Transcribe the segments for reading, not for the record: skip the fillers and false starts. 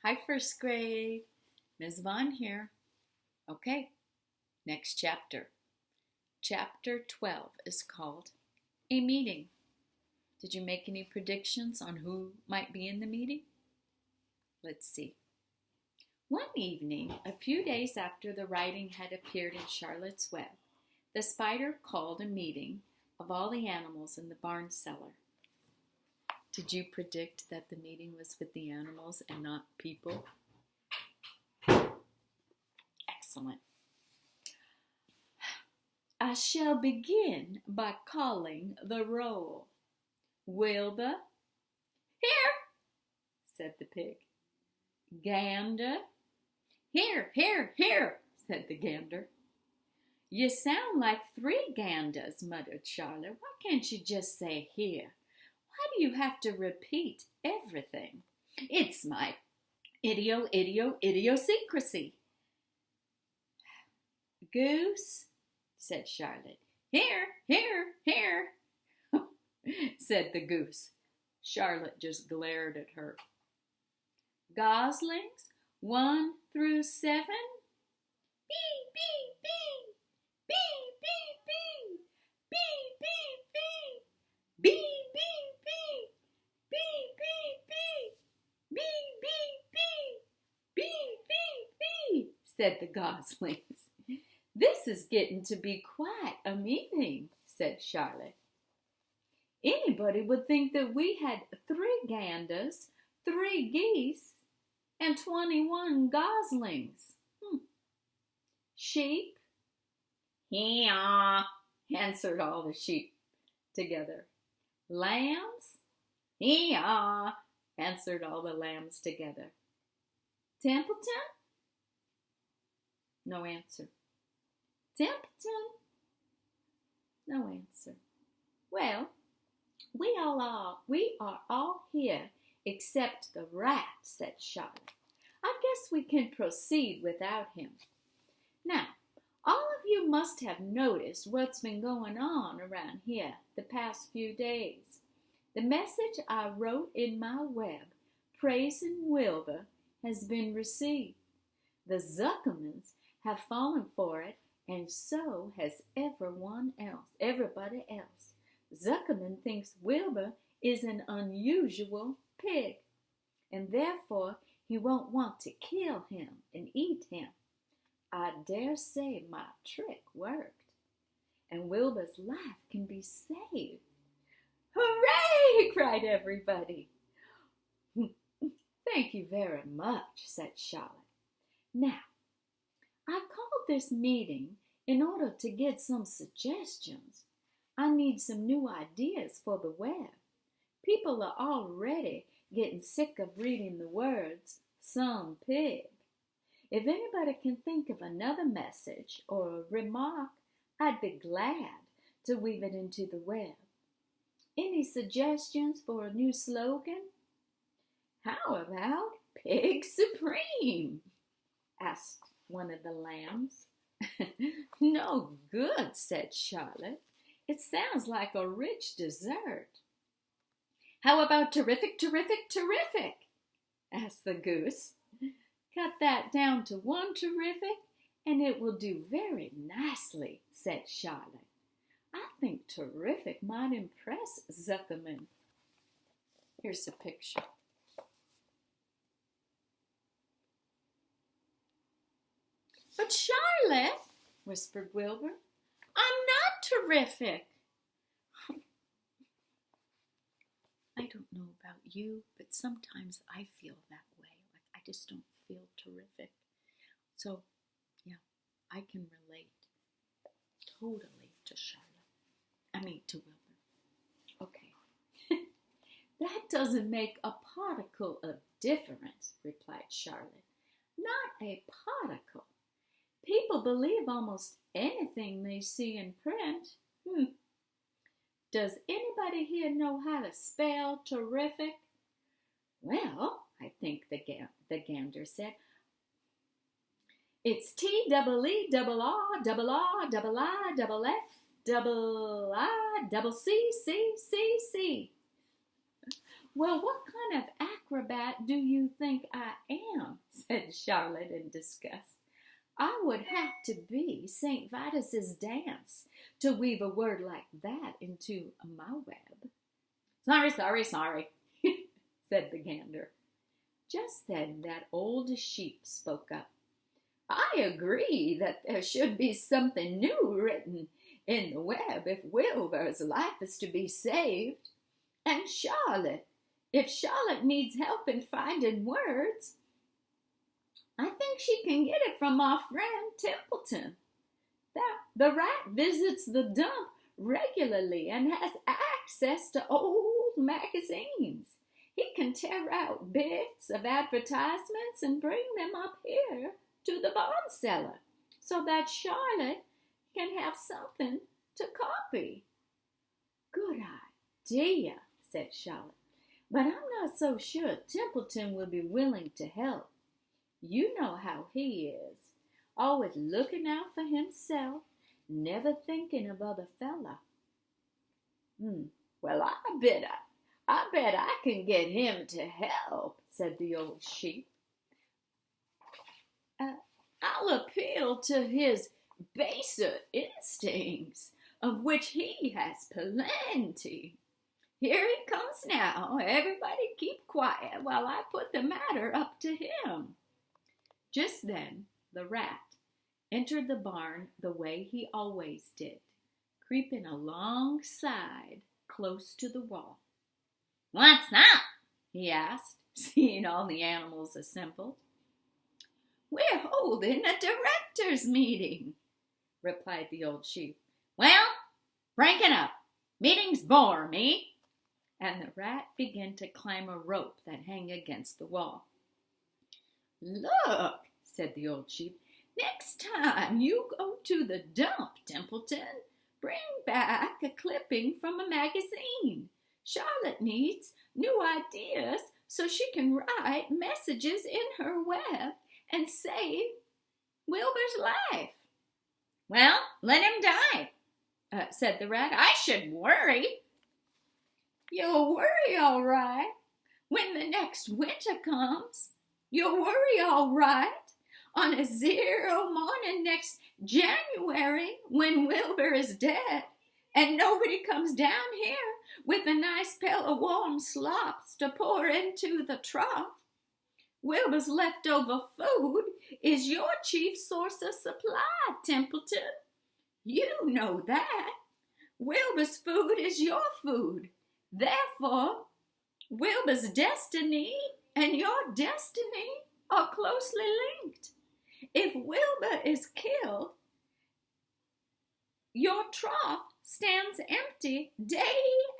Hi, first grade. Ms. Vaughn here. Okay, next chapter. Chapter 12 is called A Meeting. Did you make any predictions on who might be in the meeting? Let's see. One evening, a few days after the writing had appeared in Charlotte's Web, the spider called a meeting of all the animals in the barn cellar. Did you predict that the meeting was with the animals and not people? Excellent. I shall begin by calling the roll. Wilbur. Here, said the pig. Gander. Here, said the gander. You sound like three ganders, muttered Charlotte. Why can't you just say here? Why do you have to repeat everything? It's my idiosyncrasy. Goose, said Charlotte. Here, said the goose. Charlotte just glared at her. Goslings, 1 through 7? Bee, bee, bee, bee, bee, bee, bee, bee, bee, bee, bee, bee, bee, bee, bee, bee, bee, bee, bee, said the goslings. This is getting to be quite a meeting, said Charlotte. Anybody would think that we had 3 ganders, 3 geese, and 21 goslings. Sheep? Hee-haw, answered all the sheep together. Lambs? Hee-haw, answered all the lambs together. Templeton? No answer. Templeton? No answer. Well, we are all here except the rat, said Charlotte. I guess we can proceed without him. Now, all of you must have noticed what's been going on around here the past few days. The message I wrote in my web, praising Wilbur, has been received. The Zuckermans have fallen for it, and so has everybody else. Zuckerman thinks Wilbur is an unusual pig, and therefore he won't want to kill him and eat him. I dare say my trick worked, and Wilbur's life can be saved. Hooray! Cried everybody. Thank you very much, said Charlotte. Now, I called this meeting in order to get some suggestions. I need some new ideas for the web. People are already getting sick of reading the words, some pig. If anybody can think of another message or a remark, I'd be glad to weave it into the web. Any suggestions for a new slogan? How about Pig Supreme? Asked one of the lambs. No good, said Charlotte. It sounds like a rich dessert. How about terrific, asked the goose. Cut that down to 1 terrific, and it will do very nicely, said Charlotte. I think terrific might impress Zuckerman. Here's a picture. But Charlotte, whispered Wilbur, I'm not terrific. I don't know about you, but sometimes I feel that way. Like I just don't feel terrific. So, yeah, I can relate totally to to Wilbur. Okay. That doesn't make a particle of difference, replied Charlotte. Not a particle. People believe almost anything they see in print. Does anybody here know how to spell terrific? Well, I think the gander said. It's T-double-E, double-R, double-R, double-I, double-F, double-I, double-C, C, C, C. Well, what kind of acrobat do you think I am? said Charlotte in disgust. I would have to be St. Vitus's dance to weave a word like that into my web. Sorry, said the gander. Just then that old sheep spoke up. I agree that there should be something new written in the web if Wilbur's life is to be saved. And if Charlotte needs help in finding words, I think she can get it from our friend Templeton. The rat visits the dump regularly and has access to old magazines. He can tear out bits of advertisements and bring them up here to the bond cellar so that Charlotte can have something to copy. Good idea, said Charlotte, but I'm not so sure Templeton will be willing to help. You know how he is, always looking out for himself, never thinking of other fella. Well, I bet I can get him to help, said the old sheep. I'll appeal to his baser instincts, of which he has plenty. Here he comes now. Everybody keep quiet while I put the matter up to him. Just then the rat entered the barn the way he always did, creeping alongside close to the wall. What's up? He asked, seeing all the animals assembled. We're holding a directors' meeting, replied the old sheep. Well, break it up. Meetings bore me. And the rat began to climb a rope that hung against the wall. Look, said the old sheep, next time you go to the dump, Templeton, bring back a clipping from a magazine. Charlotte needs new ideas so she can write messages in her web and save Wilbur's life. Well, let him die, said the rat. I should worry. You'll worry all right. When the next winter comes, you'll worry all right. On a 0 morning next January, when Wilbur is dead, and nobody comes down here with a nice pail of warm slops to pour into the trough, Wilbur's leftover food is your chief source of supply, Templeton. You know that. Wilbur's food is your food. Therefore, Wilbur's destiny and your destiny are closely linked. If Wilbur is killed, your trough stands empty day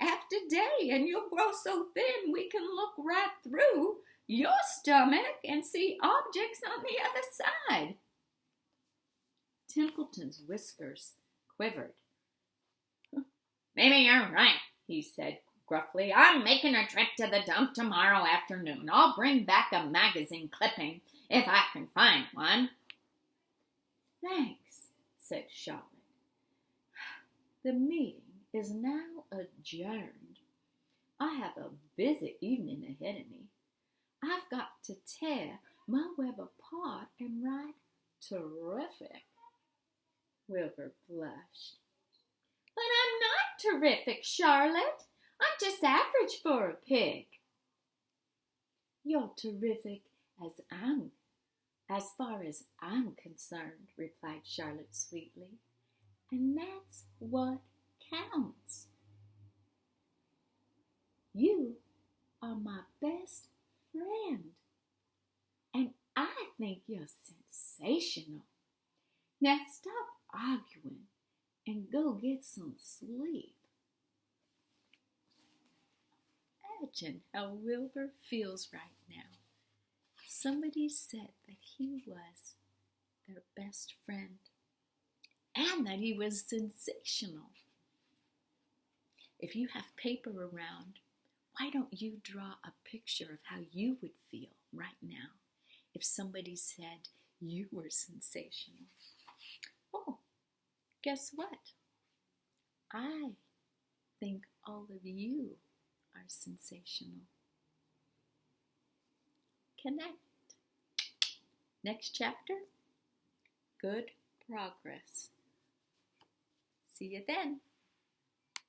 after day, and you'll grow so thin we can look right through your stomach and see objects on the other side. Templeton's whiskers quivered. Maybe you're right, he said gruffly. I'm making a trip to the dump tomorrow afternoon. I'll bring back a magazine clipping if I can find one. Thanks, said Charlotte. The meeting is now adjourned. I have a busy evening ahead of me. I've got to tear my web apart and write terrific. Wilbur blushed. But I'm not terrific, Charlotte. I'm just average for a pig. You're terrific as far as I'm concerned, replied Charlotte sweetly. And that's what counts. You are my best friend, and I think you're sensational. Now stop arguing and go get some sleep. Imagine how Wilbur feels right now. Somebody said that he was their best friend and that he was sensational. If you have paper around, why don't you draw a picture of how you would feel right now if somebody said you were sensational? Oh, guess what? I think all of you are sensational. Connect. Next chapter, good progress. See you then.